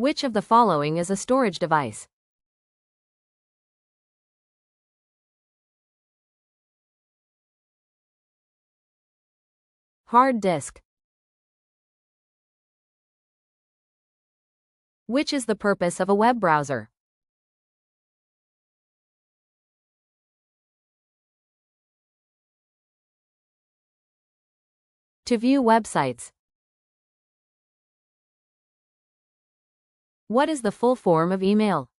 Which of the following is a storage device? Hard disk. Which is the purpose of a web browser? To view websites. What is the full form of email?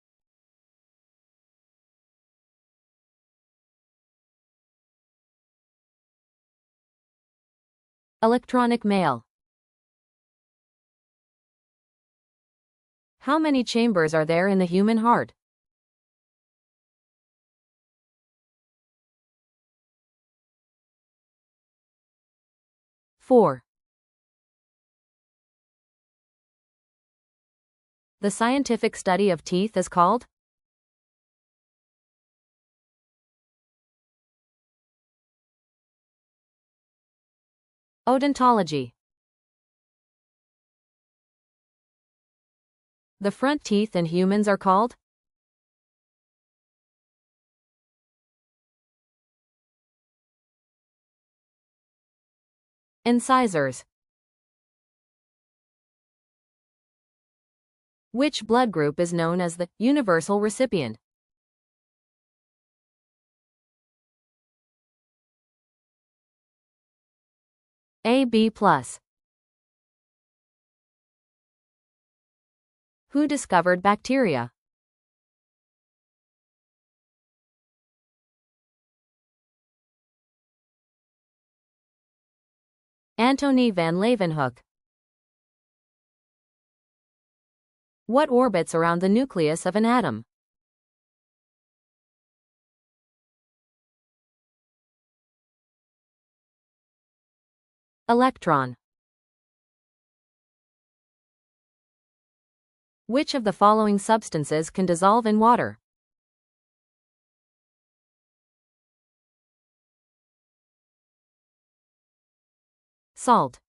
Electronic mail. How many chambers are there in the human heart? Four. The scientific study of teeth is called? Odontology. The front teeth in humans are called? Incisors. Which blood group is known as the universal recipient? AB+. Who discovered bacteria? Antony van Leeuwenhoek. What orbits around the nucleus of an atom? Electron. Which of the following substances can dissolve in water? Salt.